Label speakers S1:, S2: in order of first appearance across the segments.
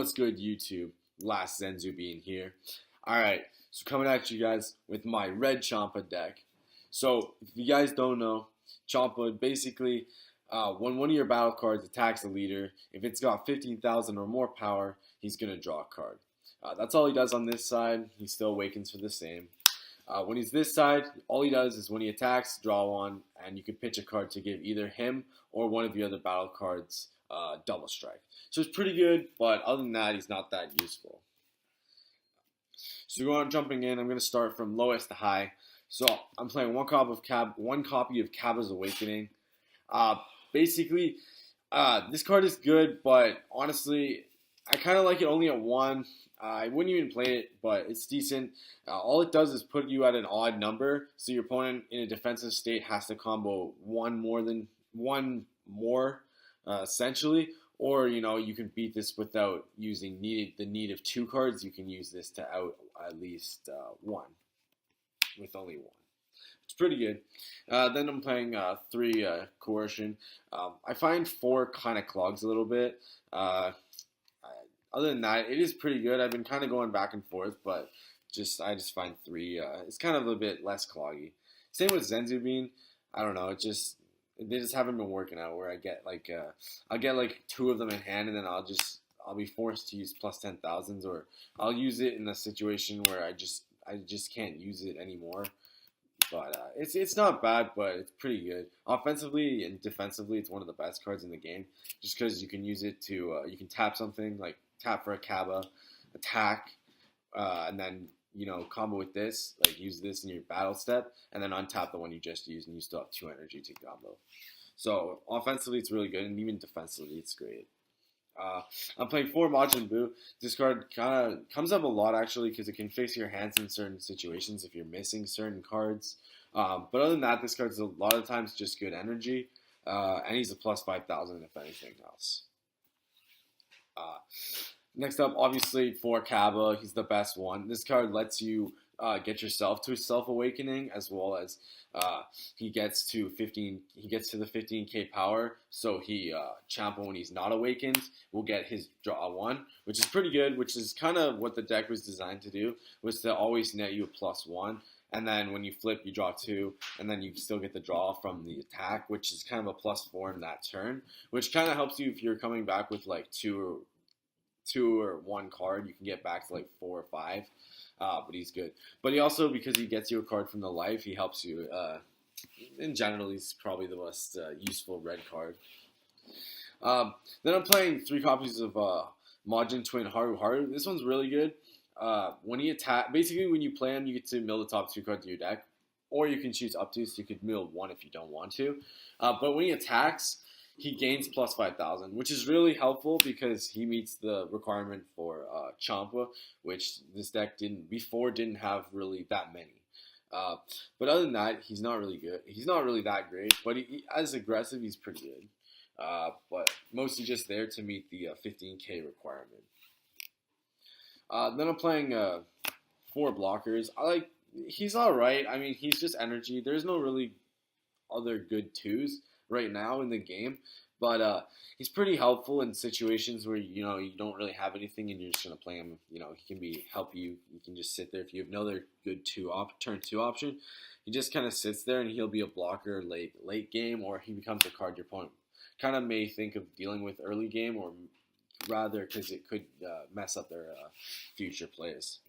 S1: What's good, YouTube? Last Senzu being here. Alright, so coming at you guys with my red Champa deck. So, if you guys don't know, Champa basically, when one of your battle cards attacks a leader, if it's got 15,000 or more power, he's going to draw a card. That's all he does on this side. He still awakens for the same. When he's this side, all he does is when he attacks, draw one, and you can pitch a card to give either him or one of the other battle cards double strike. So it's pretty good, but other than that, he's not that useful. So jumping in, I'm going to start from lowest to high. So I'm playing one copy of Cabba's Awakening. Basically, this card is good, but honestly, I kind of like it only at 1. I wouldn't even play it, but it's decent. All it does is put you at an odd number, so your opponent in a defensive state has to combo one more, essentially. Or, you can beat this without using the need of 2 cards. You can use this to out at least 1 with only 1. It's pretty good. Then I'm playing 3 Coercion. I find 4 kind of clogs a little bit. Other than that, it is pretty good. I've been kind of going back and forth, but I just find 3. It's kind of a bit less cloggy. Same with Senzu Bean. I don't know. They just haven't been working out. Where I'll get like 2 of them in hand, and then I'll be forced to use plus 10,000s, or I'll use it in a situation where I just can't use it anymore. But it's not bad, but it's pretty good. Offensively and defensively, it's one of the best cards in the game. Just because you can use it to you can tap something, like tap for a Cabba, attack, and then combo with this, like use this in your battle step, and then untap the one you just used, and you still have 2 energy to combo. So offensively, it's really good, and even defensively, it's great. I'm playing 4 Majin Buu. This card kind of comes up a lot, actually, because it can fix your hands in certain situations if you're missing certain cards. But other than that, this card's a lot of times just good energy, and he's a plus 5,000 if anything else. Next up, obviously, for Cabba, he's the best one. This card lets you get yourself to self-awakening, as well as he gets to the 15k power. So Champa, when he's not awakened, will get his draw 1, which is pretty good. Which is kind of what the deck was designed to do, was to always net you a plus 1. And then when you flip, you draw 2, and then you still get the draw from the attack, which is kind of a plus 4 in that turn, which kind of helps you if you're coming back with like 2 or 1 card. You can get back to like 4 or 5. But he's good. But he also, because he gets you a card from the life, he helps you. In general, he's probably the most useful red card. Then I'm playing 3 copies of Majin Twin Haru Haru. This one's really good. When he basically when you play him, you get to mill the top 2 cards of your deck, or you can choose up to, so you could mill 1 if you don't want to. But when he attacks, he gains plus 5,000, which is really helpful because he meets the requirement for Champa, which this deck didn't have really that many. But other than that, he's not really good. He's not really that great, but as aggressive, he's pretty good. But mostly just there to meet the 15k requirement. Then I'm playing 4 blockers. He's all right. I mean, he's just energy. There's no really other good 2s right now in the game, but he's pretty helpful in situations where you don't really have anything and you're just gonna play him. He can help you. You can just sit there if you have no other good turn 2 option. He just kind of sits there and he'll be a blocker late game, or he becomes a card your opponent kind of may think of dealing with early game, or rather because it could mess up their future plays.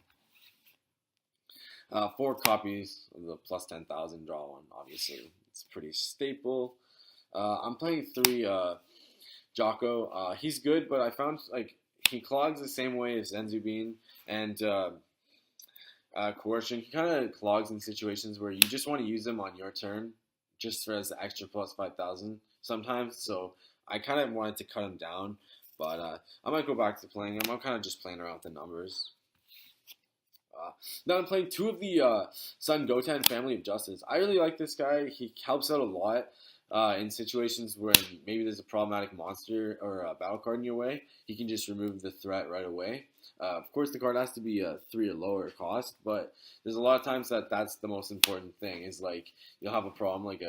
S1: 4 copies of the plus 10,000 draw 1. Obviously, it's pretty staple. I'm playing 3 Jocko. He's good, but I found he clogs the same way as Senzu Bean and Coercion. He kind of clogs in situations where you just want to use them on your turn, just as the extra plus 5,000 sometimes. So I kind of wanted to cut him down, but I might go back to playing him. I'm kind of just playing around with the numbers. Now I'm playing 2 of the Sun Goten Family of Justice. I really like this guy. He helps out a lot. In situations where maybe there's a problematic monster or a battle card in your way, he can just remove the threat right away. Of course, the card has to be a 3 or lower cost, but there's a lot of times that's the most important thing. Is like you'll have a problem, like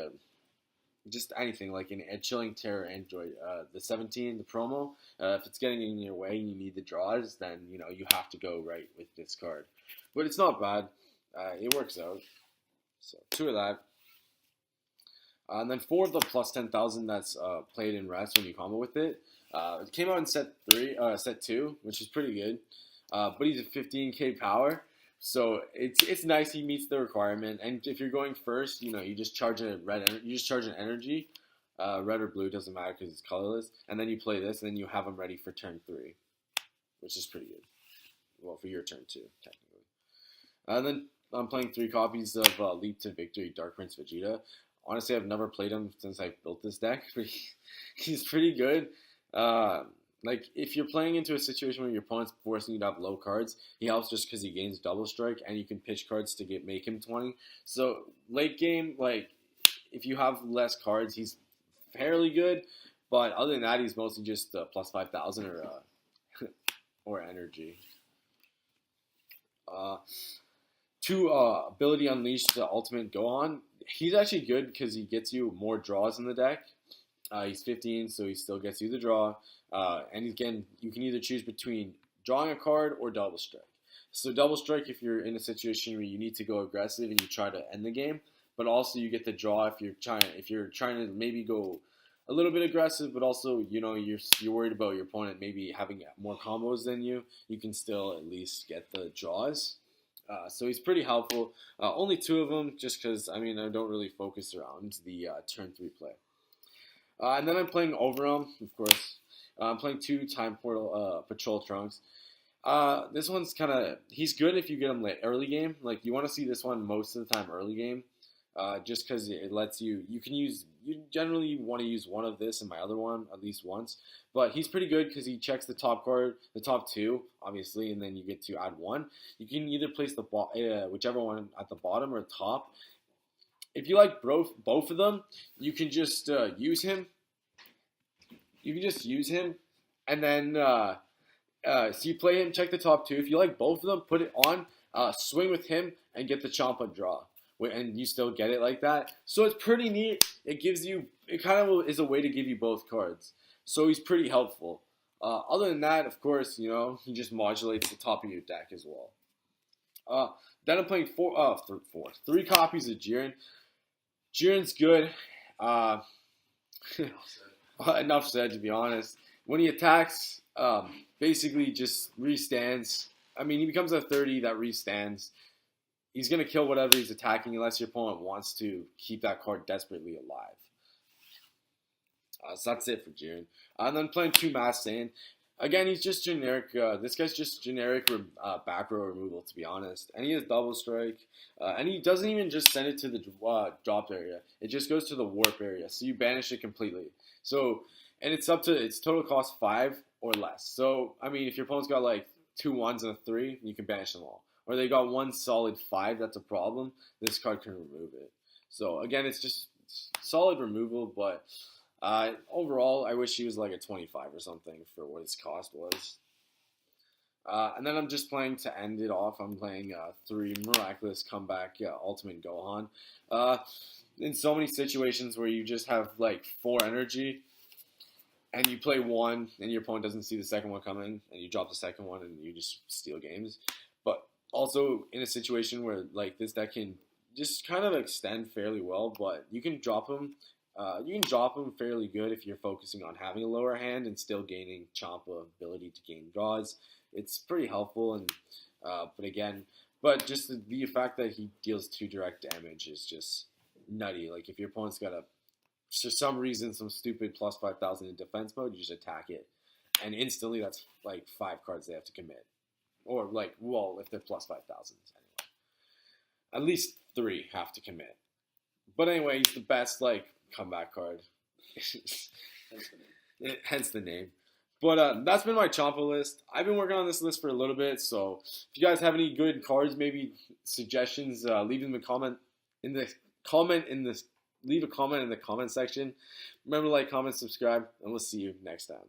S1: just anything like a Chilling Terror Android, the 17, the promo. If it's getting in your way and you need the draws, then you have to go right with this card. But it's not bad. It works out. So 2 of that. And then 4 of the plus 10,000 that's played in rest when you combo with it. It came out in set 2, which is pretty good. But he's a 15k power. So it's nice he meets the requirement, and if you're going first, you just charge an energy, red or blue doesn't matter because it's colorless, and then you play this, and then you have him ready for turn 3, which is pretty good. Well, for your turn 2 technically. And then I'm playing 3 copies of Leap to Victory Dark Prince Vegeta. Honestly, I've never played him since I built this deck, but he's pretty good. Like, if you're playing into a situation where your opponent's forcing you to have low cards, he helps just because he gains double strike, and you can pitch cards to make him 20. So, late game, like, if you have less cards, he's fairly good, but other than that, he's mostly just plus 5,000 or energy. 2, Ability Unleashed, the Ultimate Gohan. He's actually good because he gets you more draws in the deck. He's 15, so he still gets you the draw. And again, you can either choose between drawing a card or double strike. So double strike if you're in a situation where you need to go aggressive and you try to end the game, but also you get the draw if you're trying to maybe go a little bit aggressive, but also you're worried about your opponent maybe having more combos than you. You can still at least get the draws. So he's pretty helpful. Only 2 of them, just because I don't really focus around the turn 3 play. And then I'm playing Overwhelm, of course. I'm playing 2 Time Portal Patrol Trunks. This one's he's good if you get him early game. Like, you want to see this one most of the time early game, just because it lets you generally want to use one of this and my other one at least once. But he's pretty good because he checks the top card, the top 2, obviously, and then you get to add 1. You can either place whichever one at the bottom or top. If you like both of them, you can just use him. You can just use him, and then so you play him, check the top 2. If you like both of them, put it on, swing with him, and get the Champa draw. And you still get it like that. So it's pretty neat. It kind of is a way to give you both cards. So he's pretty helpful. Other than that, of course, he just modulates the top of your deck as well. Then I'm playing 3 copies of Jiren. Jiren's good. Enough said, to be honest. When he attacks, basically just restands. He becomes a 30 that restands. He's going to kill whatever he's attacking unless your opponent wants to keep that card desperately alive. So that's it for Jiren. And then playing 2 Masked Saiyan. Again, he's just generic. This guy's just generic back row removal, to be honest. And he has double strike. And he doesn't even just send it to the drop area. It just goes to the warp area. So you banish it completely. So, and it's total cost 5 or less. So, if your opponent's got like 2 1s and a 3, you can banish them all. Or they got 1 solid 5, that's a problem. This card can remove it. So, again, it's just solid removal, but overall, I wish he was like a 25 or something for what his cost was. And then I'm just playing to end it off. I'm playing 3 Miraculous Comeback Ultimate Gohan. In so many situations where you just have like 4 energy, and you play 1, and your opponent doesn't see the second one coming, and you drop the second one, and you just steal games. But also in a situation where like this deck can just kind of extend fairly well, but you can drop him. You can drop him fairly good if you're focusing on having a lower hand and still gaining Champa ability to gain draws. It's pretty helpful, and but just the fact that he deals 2 direct damage is just nutty. Like, if your opponent's got for some reason, some stupid plus 5,000 in defense mode, you just attack it, and instantly that's like 5 cards they have to commit, or like, well, if they're plus 5,000 anyway, at least 3 have to commit. But anyway, he's the best like comeback card. Hence the name. But that's been my Champa list. I've been working on this list for a little bit, so if you guys have any good cards, maybe suggestions, leave them leave a comment in the comment section. Remember to like, comment, subscribe, and we'll see you next time.